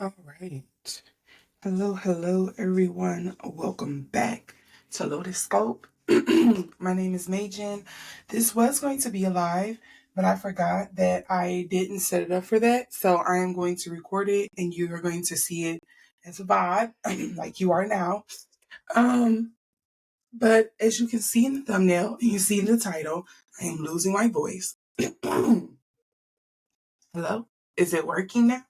All right. Hello, everyone. Welcome back to Lotus Scope. My name is Majen. This was going to be a live, but I forgot that I didn't set it up for that. So I am going to record it and you are going to see it as a VOD, like you are now. But as you can see in the thumbnail and you see in the title, I am losing my voice. Hello? Is it working now?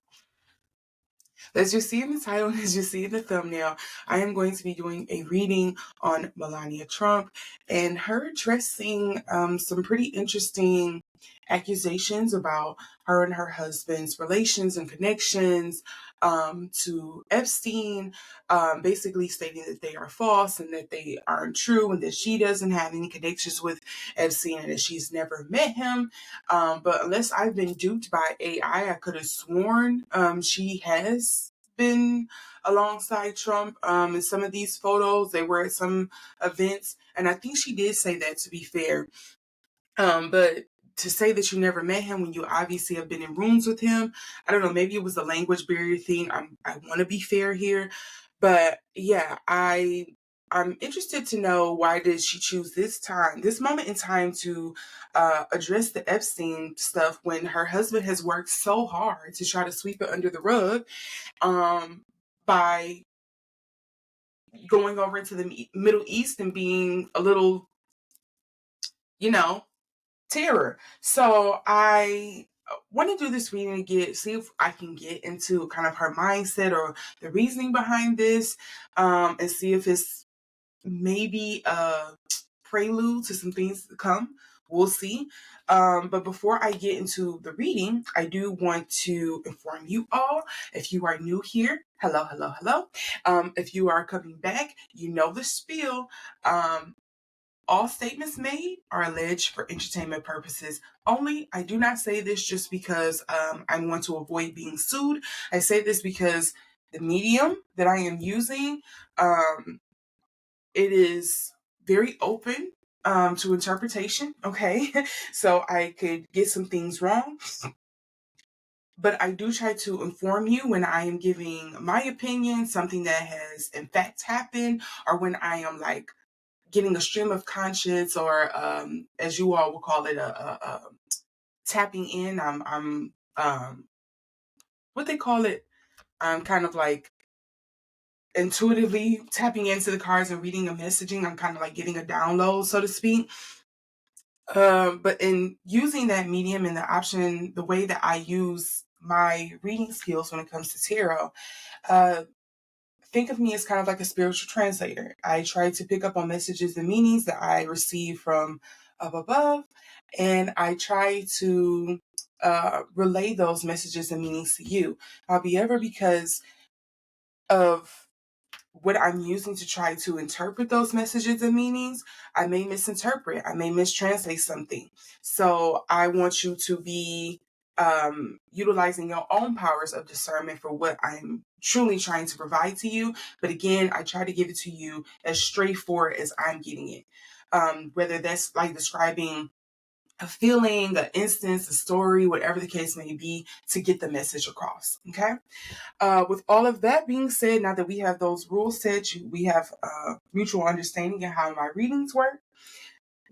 As you see in the title, as you see in the thumbnail, I am going to be doing a reading on Melania Trump and her addressing some pretty interesting accusations about her and her husband's relations and connections to Epstein, basically stating that they are false and that they aren't true and that she doesn't have any connections with Epstein and that she's never met him. But unless I've been duped by AI, I could have sworn she has been alongside Trump in some of these photos. They were at some events, and I think she did say that, to be fair. But to say that you never met him when you obviously have been in rooms with him, I don't know, maybe it was a language barrier thing. I want to be fair here. But yeah, I'm interested to know, why did she choose this moment in time to address the Epstein stuff when her husband has worked so hard to try to sweep it under the rug by going over into the Middle East and being a little, terror. So I want to do this reading to see if I can get into kind of her mindset or the reasoning behind this, and see if it's maybe a prelude to some things to come. We'll see. But before I get into the reading, I do want to inform you all, if you are new here, hello. If you are coming back, you know the spiel. All statements made are alleged for entertainment purposes only. I do not say this just because I want to avoid being sued. I say this because the medium that I am using, it is very open to interpretation, okay? So I could get some things wrong. But I do try to inform you when I am giving my opinion, something that has in fact happened, or when I am like getting a stream of conscience, or as you all will call it, a tapping in. I'm what they call it. I'm kind of like intuitively tapping into the cards and reading a messaging. I'm kind of like getting a download, so to speak. But in using that medium and the way that I use my reading skills when it comes to tarot, think of me as kind of like a spiritual translator. I try to pick up on messages and meanings that I receive from up above, and I try to relay those messages and meanings to you. However, because of what I'm using to try to interpret those messages and meanings, I may misinterpret, I may mistranslate something. So I want you to be utilizing your own powers of discernment for what I'm truly trying to provide to you. But again, I try to give it to you as straightforward as I'm getting it. Whether that's like describing a feeling, an instance, a story, whatever the case may be, to get the message across. Okay. With all of that being said, now that we have those rules set, we have mutual understanding of how my readings work,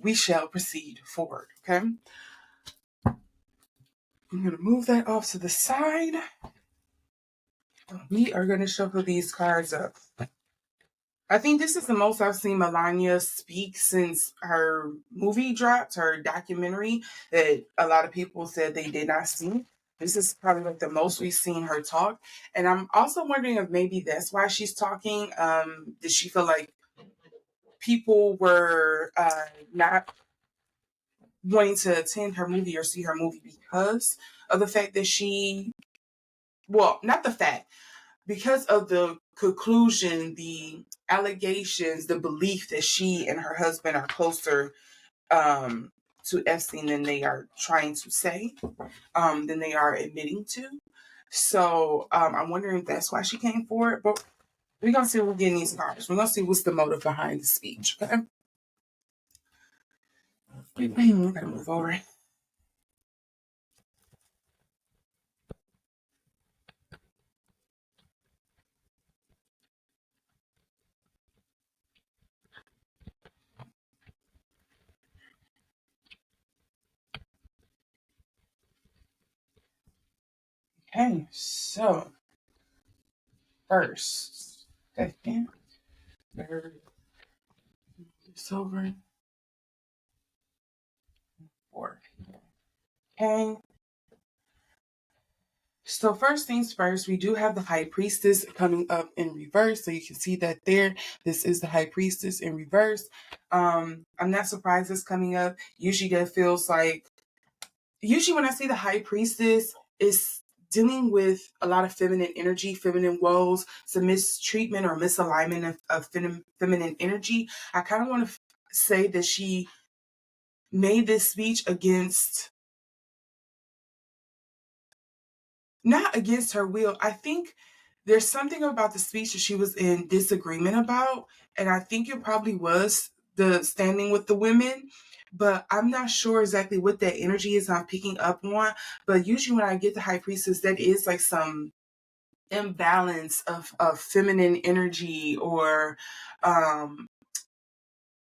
we shall proceed forward. Okay. I'm going to move that off to the side. We are going to shuffle these cards up. I think this is the most I've seen Melania speak since her movie dropped, her documentary that a lot of people said they did not see. This is probably like the most we've seen her talk. And I'm also wondering if maybe that's why she's talking. Did she feel like people were not wanting to attend her movie or see her movie because of the fact that not the fact, because of the conclusion, the allegations, the belief that she and her husband are closer to Epstein than they are trying to say, than they are admitting to. So I'm wondering if that's why she came forward. But we're going to see what we're getting these cards. We're going to see what's the motive behind the speech. Okay? We're going to move over. Okay, so first, second, third, this over, fourth. Okay. So first things first, we do have the High Priestess coming up in reverse. So you can see that there. This is the High Priestess in reverse. I'm not surprised it's coming up. Usually that feels like, usually when I see the High Priestess, it's dealing with a lot of feminine energy, feminine woes, some mistreatment or misalignment of feminine energy. I kind of want to say that she made this speech against, not against her will. I think there's something about the speech that she was in disagreement about, and I think it probably was the standing with the women, but I'm not sure exactly what that energy is I'm picking up on. But usually when I get the High Priestess, that is like some imbalance of feminine energy, or um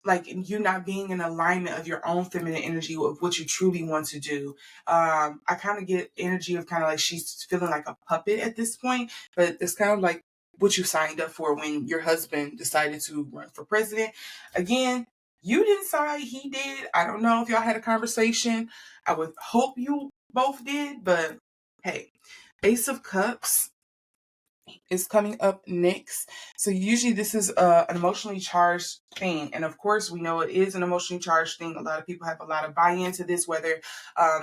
like you not being in alignment of your own feminine energy of what you truly want to do. I kind of get energy of kind of like she's feeling like a puppet at this point, but it's kind of like what you signed up for when your husband decided to run for president. Again, you didn't decide, he did. I don't know if y'all had a conversation. I would hope you both did, but hey, Ace of Cups is coming up next. So usually this is an emotionally charged thing. And of course, we know it is an emotionally charged thing. A lot of people have a lot of buy-in to this, whether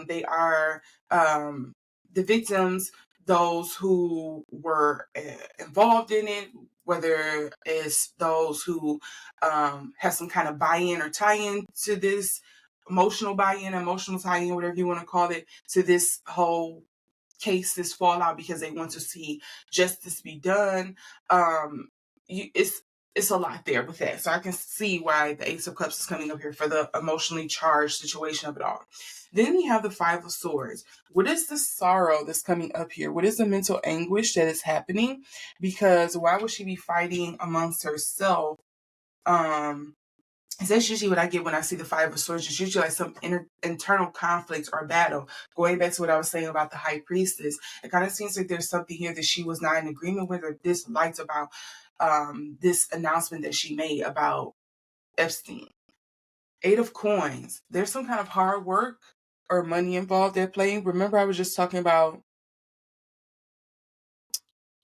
they are the victims, those who were involved in it, whether it's those who have some kind of buy-in or tie-in to this, emotional buy-in, emotional tie-in, whatever you want to call it, to this whole case, this fallout, because they want to see justice be done. It's a lot there with that. So I can see why the Ace of Cups is coming up here for the emotionally charged situation of it all. Then we have the Five of Swords. What is the sorrow that's coming up here? What is the mental anguish that is happening? Because why would she be fighting amongst herself? That's usually what I get when I see the Five of Swords. It's usually like some internal conflict or battle. Going back to what I was saying about the High Priestess, it kind of seems like there's something here that she was not in agreement with or disliked about this announcement that she made about Epstein. Eight of Coins. There's some kind of hard work or money involved at play. Remember, I was just talking about,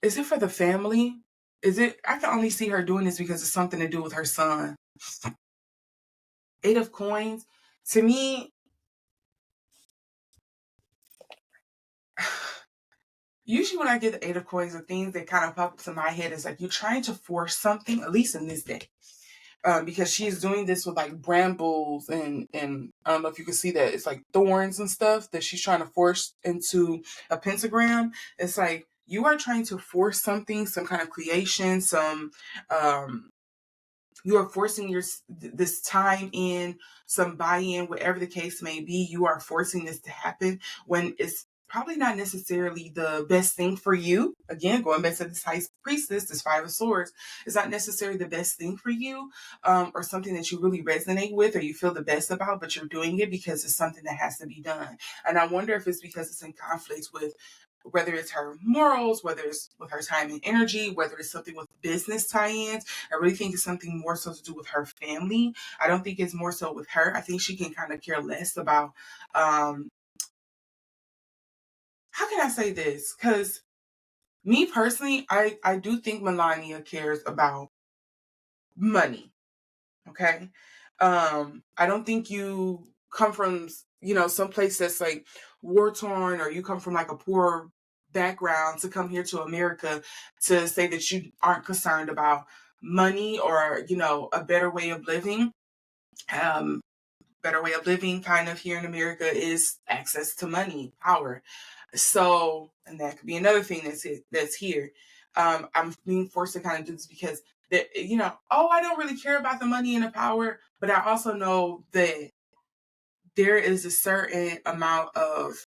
is it for the family? Is it, I can only see her doing this because it's something to do with her son. Eight of Coins. To me, usually when I get the Eight of Coins, the things that kind of pop up in my head is like you're trying to force something, at least in this day. Because she's doing this with like brambles and I don't know if you can see that, it's like thorns and stuff that she's trying to force into a pentagram. It's like you are trying to force something, some kind of creation, some you are forcing this time in, some buy-in, whatever the case may be. You are forcing this to happen when it's probably not necessarily the best thing for you. Again, going back to this High Priestess, this Five of Swords, it's not necessarily the best thing for you, or something that you really resonate with or you feel the best about, but you're doing it because it's something that has to be done. And I wonder if it's because it's in conflict with whether it's her morals, whether it's with her time and energy, whether it's something with business tie-ins. I really think it's something more so to do with her family. I don't think it's more so with her. I think she can kind of care less about, how can I say this? Because me personally, I do think Melania cares about money. Okay. I don't think you come from, some place that's like war torn, or you come from like a poor background to come here to America to say that you aren't concerned about money or, a better way of living. Better way of living kind of here in America is access to money, power. So, and that could be another thing that's here. I'm being forced to kind of do this because that, I don't really care about the money and the power, but I also know that there is a certain amount of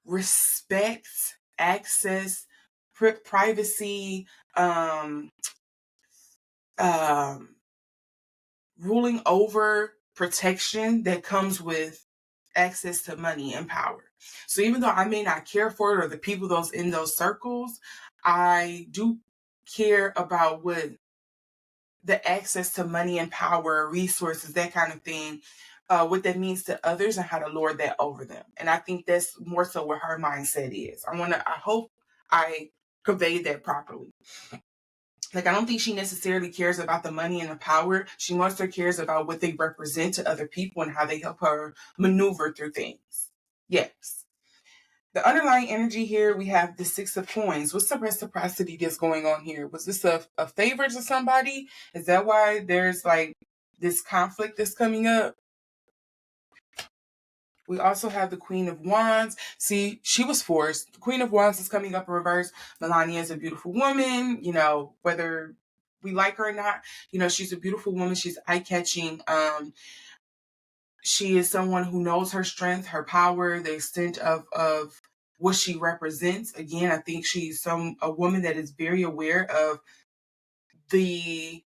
respect, access, privacy, um, ruling over, protection that comes with access to money and power. So even though I may not care for it or the people those in those circles, I do care about what the access to money and power, resources, that kind of thing, what that means to others and how to lord that over them. And I think that's more so what her mindset is. I hope I conveyed that properly. Like, I don't think she necessarily cares about the money and the power. She more so cares about what they represent to other people and how they help her maneuver through things. Yes. The underlying energy here, we have the Six of Coins. What's the reciprocity that's going on here? Was this a favor to somebody? Is that why there's like this conflict that's coming up? We also have the Queen of Wands. See, she was forced. The Queen of Wands is coming up in reverse. Melania is a beautiful woman, whether we like her or not. She's a beautiful woman. She's eye-catching. She is someone who knows her strength, her power, the extent of what she represents. Again, I think she's a woman that is very aware of the,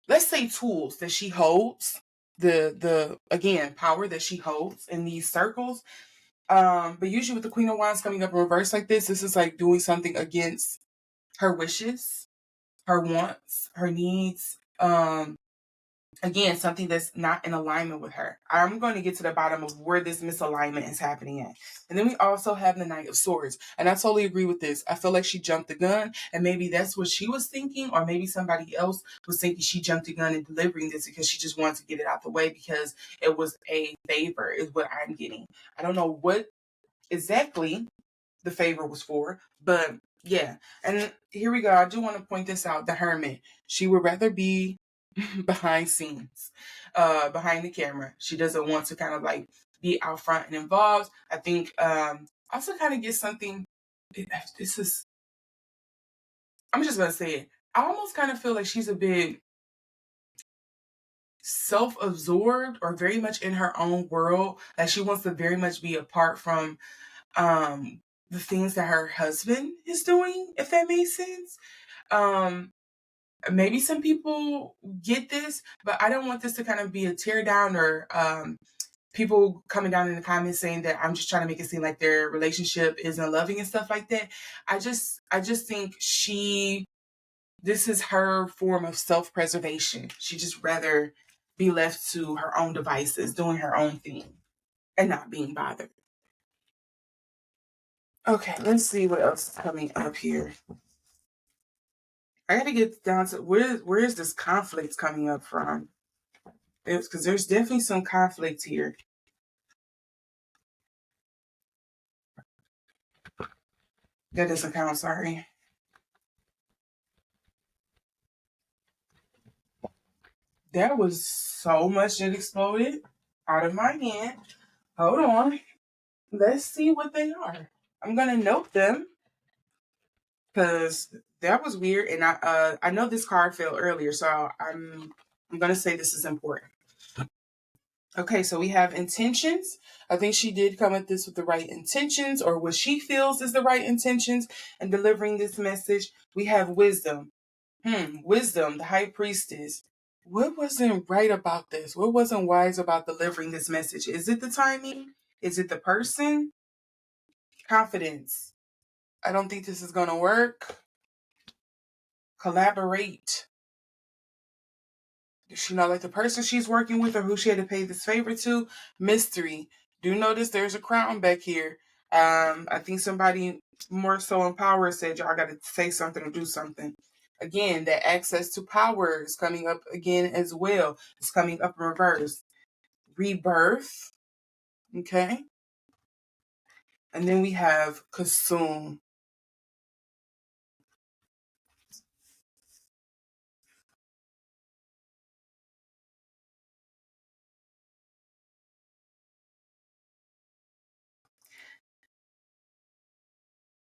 let's say, tools that she holds, the again, power that she holds in these circles. But usually with the Queen of Wands coming up in reverse like this is like doing something against her wishes, her wants, her needs. Again, something that's not in alignment with her. I'm going to get to the bottom of where this misalignment is happening at. And then we also have the Knight of Swords. And I totally agree with this. I feel like she jumped the gun, and maybe that's what she was thinking, or maybe somebody else was thinking she jumped the gun in delivering this because she just wanted to get it out the way because it was a favor, is what I'm getting. I don't know what exactly the favor was for, but yeah. And here we go. I do want to point this out. The Hermit. She would rather be behind scenes, behind the camera. She doesn't want to kind of like be out front and involved. I think also kind of get something. This is, I'm just gonna say it. I almost kind of feel like she's a bit self-absorbed or very much in her own world. Like she wants to very much be apart from the things that her husband is doing, if that makes sense. Maybe some people get this, but I don't want this to kind of be a tear down or people coming down in the comments saying that I'm just trying to make it seem like their relationship isn't loving and stuff like that. I just think this is her form of self-preservation. She just rather be left to her own devices, doing her own thing and not being bothered. Okay, let's see what else is coming up here. I gotta get down to where is this conflict coming up from? Because there's definitely some conflict here. That doesn't count, sorry. That was so much that exploded out of my hand. Hold on. Let's see what they are. I'm gonna note them because that was weird, and I know this card fell earlier, so I'm gonna say this is important. Okay, so we have intentions. I think she did come at this with the right intentions, or what she feels is the right intentions in delivering this message. We have wisdom. Wisdom, the high priestess. What wasn't right about this? What wasn't wise about delivering this message? Is it the timing? Is it the person? Confidence. I don't think this is going to work. Collaborate. Does she not like the person she's working with or who she had to pay this favor to? Mystery. Do notice there's a crown back here. I think somebody more so in power said y'all got to say something or do something. Again, that access to power is coming up again as well. It's coming up in reverse. Rebirth. Okay. And then we have consume.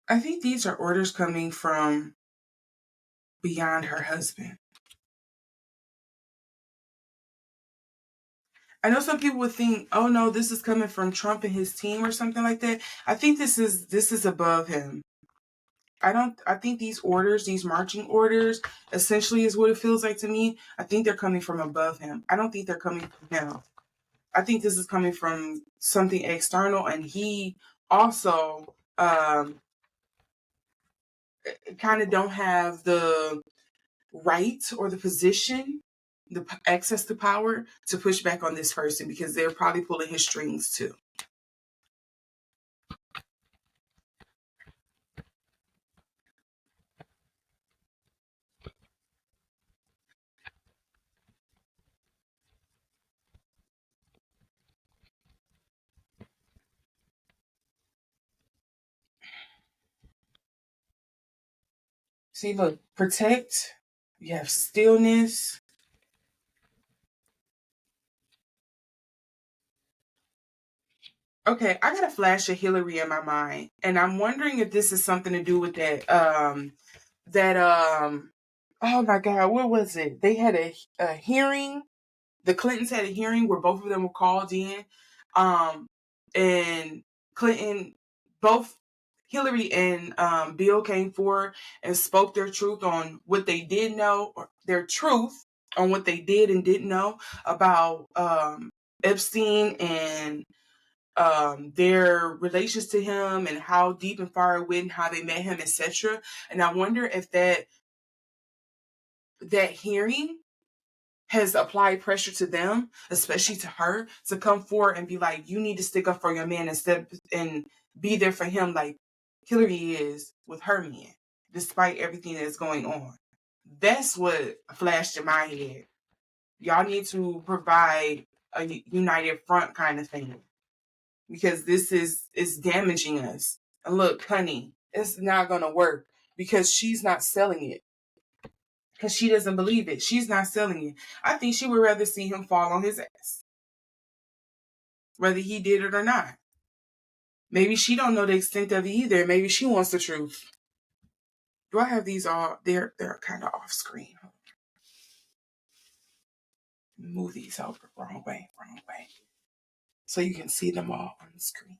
I think these are orders coming from beyond her husband. I know some people would think, oh no, this is coming from Trump and his team or something like that. I think this is above him. I think these orders, these marching orders, essentially is what it feels like to me. I think they're coming from above him. I don't think they're coming from him. I think this is coming from something external, and he also kind of don't have the right or the position, the access to power to push back on this person, because they're probably pulling his strings too. See, look, protect. You have stillness. Okay, I got a flash of Hilary in my mind, and I'm wondering if this is something to do with that. Oh my God, what was it? They had a hearing. The Clintons had a hearing where both of them were called in, and Clinton, both Hillary and Bill came forward and spoke their truth on what they did know, or their truth on what they did and didn't know about Epstein and their relations to him and how deep and far it went and how they met him, etc. And I wonder if that hearing has applied pressure to them, especially to her, to come forward and be like, you need to stick up for your man and be there for him like Hillary is with her man, despite everything that's going on. That's what flashed in my head. Y'all need to provide a united front kind of thing, because this is damaging us. And look, honey, it's not gonna work because she's not selling it. Because she doesn't believe it. She's not selling it. I think she would rather see him fall on his ass, whether he did it or not. Maybe she don't know the extent of it either. Maybe she wants the truth. Do I have these all? They're kind of off screen. Move these over. Wrong way. So you can see them all on the screen.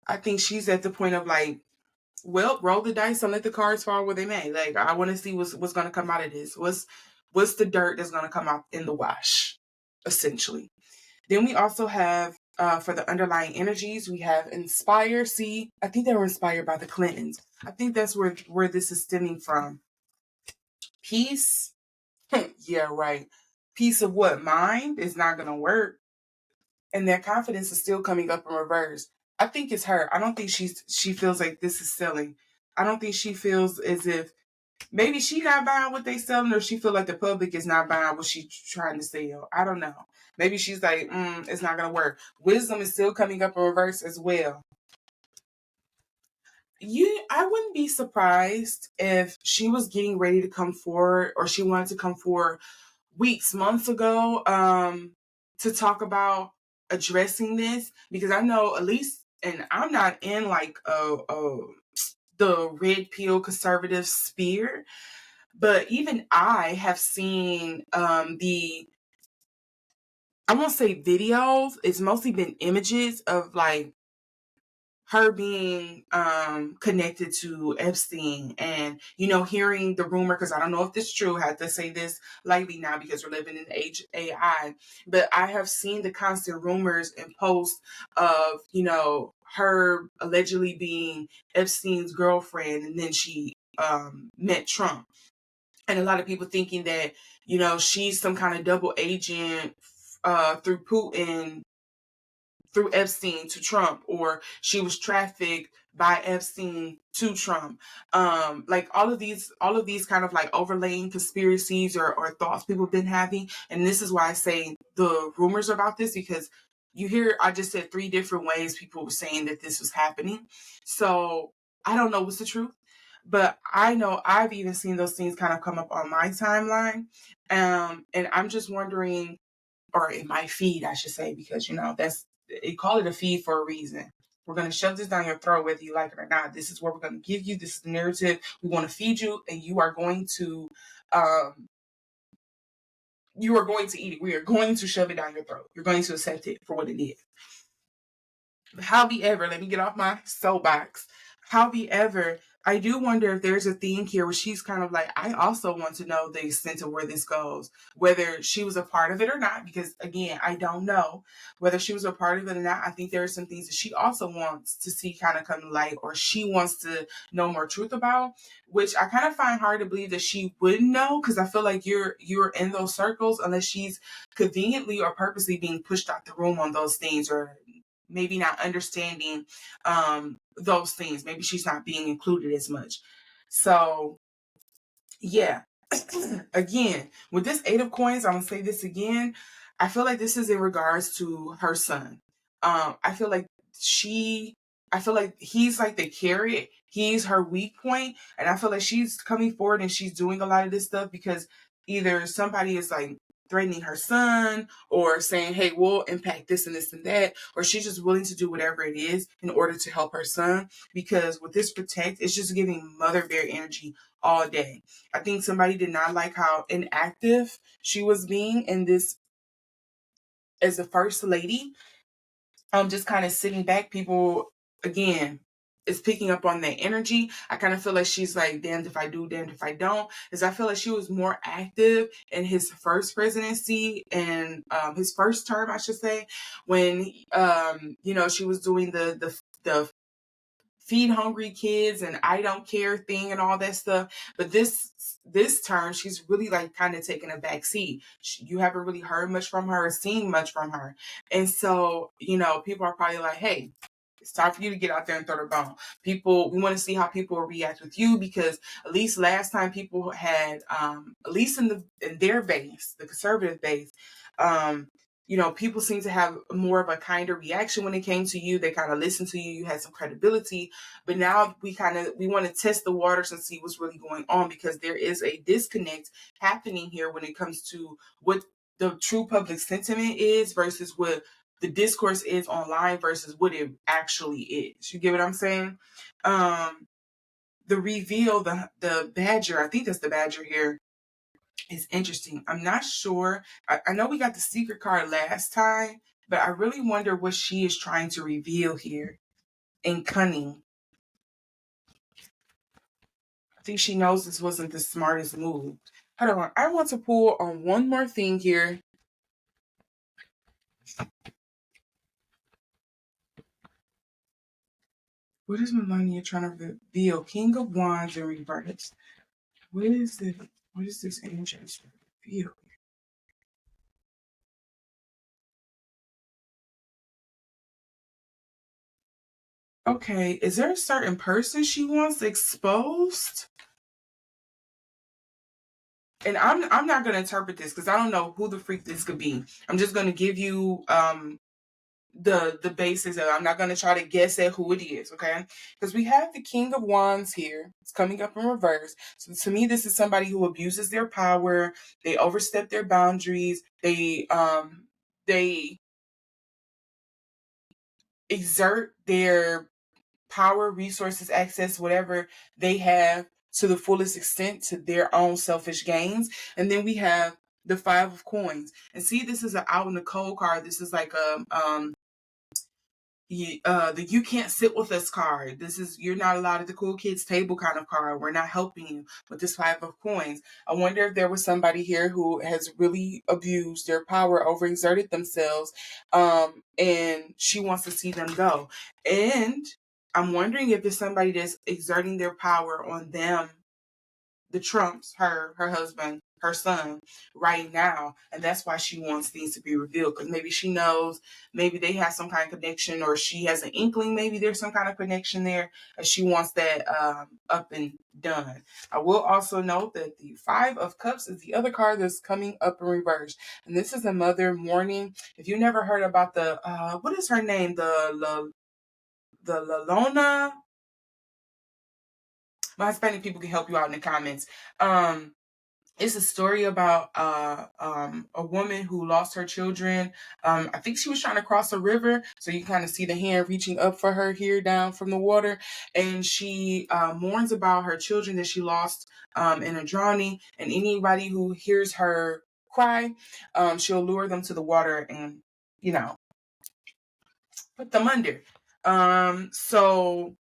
I think she's at the point of like, well, roll the dice and let the cards fall where they may. Like, I want to see what's going to come out of this. What's the dirt that's going to come out in the wash, essentially. Then we also have, for the underlying energies, we have inspire. See, I think they were inspired by the Clintons. I think that's where this is stemming from. Peace. Yeah, right. Peace of what? Mind is not going to work. And their confidence is still coming up in reverse. I think it's her. I don't think she feels like this is selling. I don't think she feels as if maybe she not buying what they selling, or she feel like the public is not buying what she's trying to sell. I don't know. Maybe she's like, it's not gonna work. Wisdom is still coming up in reverse as well. I wouldn't be surprised if she was getting ready to come forward, or she wanted to come forward weeks, months ago, to talk about addressing this, because I know at least, and I'm not in like the red pill conservative sphere, but even I have seen I won't say videos, it's mostly been images of like her being connected to Epstein, and hearing the rumor, because I don't know if this is true. I have to say this lightly now because we're living in the age of AI, but I have seen the constant rumors and posts of her allegedly being Epstein's girlfriend, and then she met Trump, and a lot of people thinking that she's some kind of double agent through Putin, through Epstein to Trump, or she was trafficked by Epstein to Trump. Like all of these kind of like overlaying conspiracies or thoughts people have been having. And this is why I say the rumors about this, because I just said 3 different ways people were saying that this was happening. So I don't know what's the truth, but I know I've even seen those things kind of come up on my timeline. And I'm just wondering, or in my feed, I should say, because they call it a feed for a reason. We're going to shove this down your throat, whether you like it or not. This is what we're going to give you. This is the narrative we want to feed you, and you are going to eat it. We are going to shove it down your throat. You're going to accept it for what it is. However, let me get off my soapbox. However, I do wonder if there's a theme here where she's kind of like, I also want to know the extent of where this goes, whether she was a part of it or not, because again, I don't know whether she was a part of it or not. I think there are some things that she also wants to see kind of come to light, or she wants to know more truth about, which I kind of find hard to believe that she wouldn't know, because I feel like you're in those circles unless she's conveniently or purposely being pushed out the room on those things, or maybe not understanding those things. Maybe she's not being included as much. So yeah. Again, with this 8 of coins, I'm gonna say this again. I feel like this is in regards to her son. I feel like she I feel like he's like the carrot, he's her weak point, and I feel like she's coming forward and she's doing a lot of this stuff because either somebody is like threatening her son or saying, hey, we'll impact this and this and that, or she's just willing to do whatever it is in order to help her son. Because with this protect, it's just giving mother bear energy all day. I think somebody did not like how inactive she was being in this as a first lady. Just kind of sitting back. People, again, is picking up on that energy. I kind of feel like she's like, damned if I do, damned if I don't. Because I feel like she was more active in his first presidency and his first term, I should say, when she was doing the feed hungry kids and I don't care thing and all that stuff. But this term, she's really like kind of taking a back seat. You haven't really heard much from her or seen much from her. And so, people are probably like, hey, it's time for you to get out there and throw the bone. We want to see how people will react with you, because at least last time people had, at least in their base, the conservative base, people seem to have more of a kinder reaction when it came to you. They kind of listened to you. You had some credibility. But now we want to test the waters and see what's really going on, because there is a disconnect happening here when it comes to what the true public sentiment is versus what the discourse is online versus what it actually is. You get what I'm saying? The reveal, the badger, I think that's the badger here, is interesting. I'm not sure. I know we got the secret card last time, but I really wonder what she is trying to reveal here in cunning. I think she knows this wasn't the smartest move. Hold on. I want to pull on one more thing here. What is Melania trying to reveal? King of Wands in reverse. What is this energy reveal? Okay, is there a certain person she wants exposed? And I'm not gonna interpret this because I don't know who the freak this could be. I'm just gonna give you the basis of it. I'm not gonna try to guess at who it is, okay? Because we have the King of Wands here. It's coming up in reverse. So to me, this is somebody who abuses their power. They overstep their boundaries. They exert their power, resources, access, whatever they have to the fullest extent to their own selfish gains. And then we have the 5 of coins. And see, this is an out in the cold card. This is like the you can't sit with us card. This is you're not allowed at the cool kids table kind of card. We're not helping you with this 5 of coins. I wonder if there was somebody here who has really abused their power, overexerted themselves, and she wants to see them go. And I'm wondering if it's somebody that's exerting their power on them, the Trumps, her husband, her son, right now. And that's why she wants things to be revealed. Because maybe she knows, maybe they have some kind of connection, or she has an inkling, maybe there's some kind of connection there, and she wants that up and done. I will also note that the 5 of Cups is the other card that's coming up in reverse. And this is a mother mourning. If you never heard about the, what is her name? The Lalona. My Hispanic people can help you out in the comments. It's a story about a woman who lost her children. I think she was trying to cross a river, so you kind of see the hand reaching up for her here down from the water, and she mourns about her children that she lost in a drowning. And anybody who hears her cry, she'll lure them to the water and put them under. So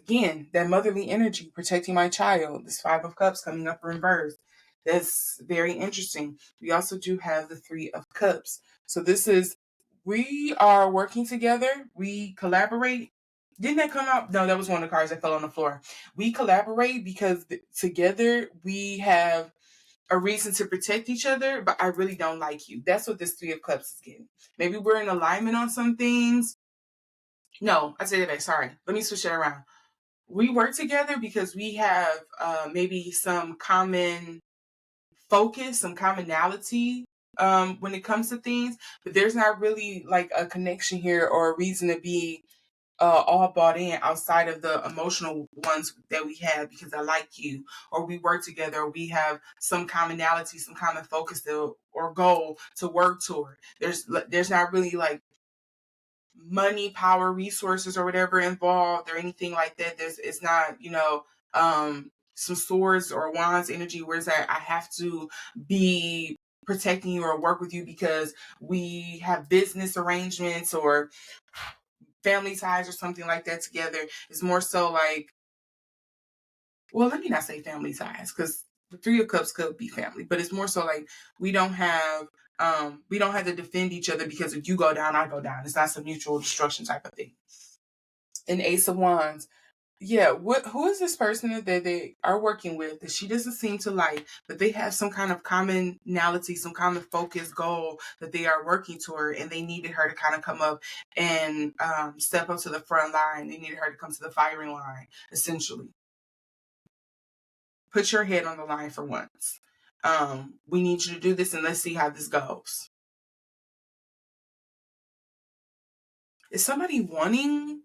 Again, that motherly energy, protecting my child. This Five of Cups coming up reversed. That's very interesting. We also do have the Three of Cups. So this is, we are working together. We collaborate. Didn't that come out? No, that was one of the cards that fell on the floor. We collaborate because together we have a reason to protect each other, but I really don't like you. That's what this Three of Cups is getting. Maybe we're in alignment on some things. No, I say that back. Sorry. Let me switch that around. We work together because we have maybe some common focus, some commonality when it comes to things, but there's not really like a connection here or a reason to be all bought in outside of the emotional ones that we have because I like you, or we work together, or we have some commonality, some common focus or goal to work toward. There's not really like money, power, resources, or whatever involved or anything like that. It's not, some swords or wands energy where it's that I have to be protecting you or work with you because we have business arrangements or family ties or something like that together. It's more so like, well, let me not say family ties because the Three of Cups could be family, but it's more so like we don't have to defend each other because if you go down, I go down. It's not some mutual destruction type of thing. An Ace of Wands. Yeah, who is this person that they are working with that she doesn't seem to like, but they have some kind of commonality, some kind of focus goal that they are working toward, and they needed her to kind of come up and step up to the front line. They needed her to come to the firing line, essentially. Put your head on the line for once. We need you to do this, and let's see how this goes. Is somebody wanting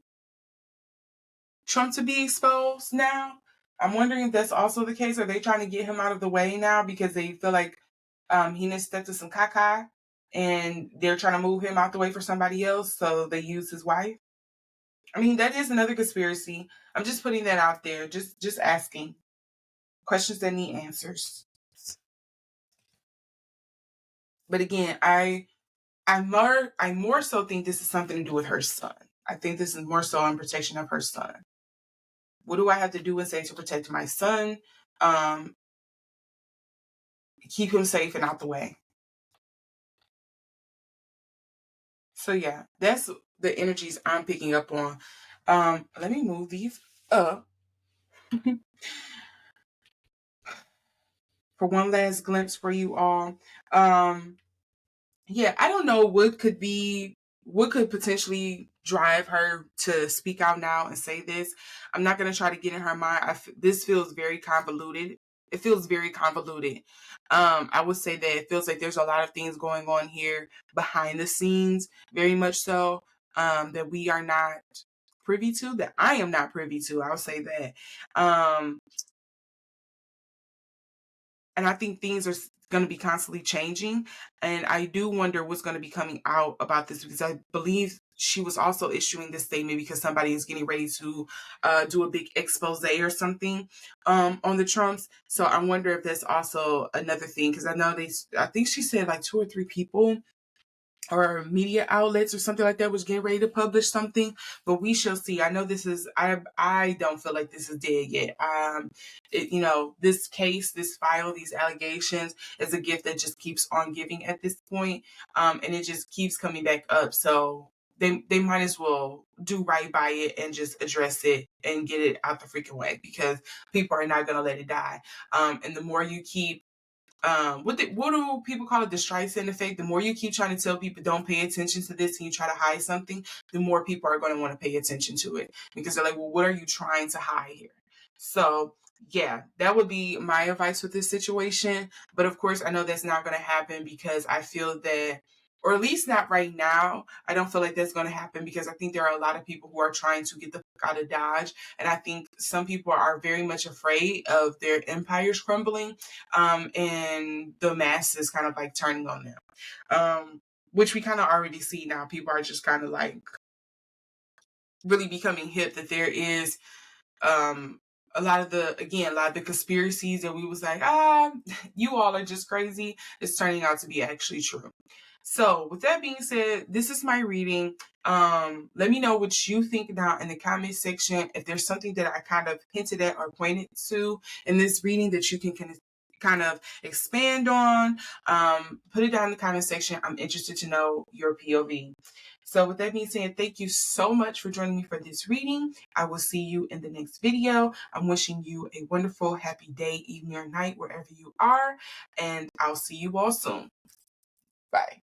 Trump to be exposed now? I'm wondering if that's also the case. Are they trying to get him out of the way now because they feel like he needs to step to some caca and they're trying to move him out the way for somebody else, so they use his wife? I mean, that is another conspiracy. I'm just putting that out there, just asking questions that need answers. But again, I more so think this is something to do with her son. I think this is more so in protection of her son. What do I have to do and say to protect my son? Keep him safe and out the way. So yeah, that's the energies I'm picking up on. Let me move these up for one last glimpse for you all. Yeah, I don't know what could potentially drive her to speak out now and say this. I'm not going to try to get in her mind. This feels very convoluted. It feels very convoluted. I would say that it feels like there's a lot of things going on here behind the scenes, very much so, that we are not privy to, that I am not privy to. I'll say that. And I think things are going to be constantly changing. And I do wonder what's going to be coming out about this because I believe she was also issuing this statement because somebody is getting ready to do a big expose or something on the Trumps. So I wonder if that's also another thing because I think she said like 2 or 3 people or media outlets or something like that was getting ready to publish something, but we shall see. I know this is, I don't feel like this is dead yet. This case, this file, these allegations is a gift that just keeps on giving at this point, and it just keeps coming back up. So they might as well do right by it and just address it and get it out the freaking way because people are not going to let it die. And the more you keep what do people call it? The Streisand effect. The more you keep trying to tell people don't pay attention to this and you try to hide something, the more people are going to want to pay attention to it because they're like, well, what are you trying to hide here? So yeah, that would be my advice with this situation. But of course, I know that's not going to happen because I feel that, or at least not right now, I don't feel like that's going to happen because I think there are a lot of people who are trying to get the fuck out of Dodge. And I think some people are very much afraid of their empires crumbling, and the masses kind of like turning on them, which we kind of already see now. People are just kind of like really becoming hip that there is a lot of the conspiracies that we was like, you all are just crazy, is turning out to be actually true. So with that being said, this is my reading. Let me know what you think down in the comment section. If there's something that I kind of hinted at or pointed to in this reading that you can kind of expand on, put it down in the comment section. I'm interested to know your POV. So with that being said, thank you so much for joining me for this reading. I will see you in the next video. I'm wishing you a wonderful, happy day, evening, or night, wherever you are. And I'll see you all soon. Bye.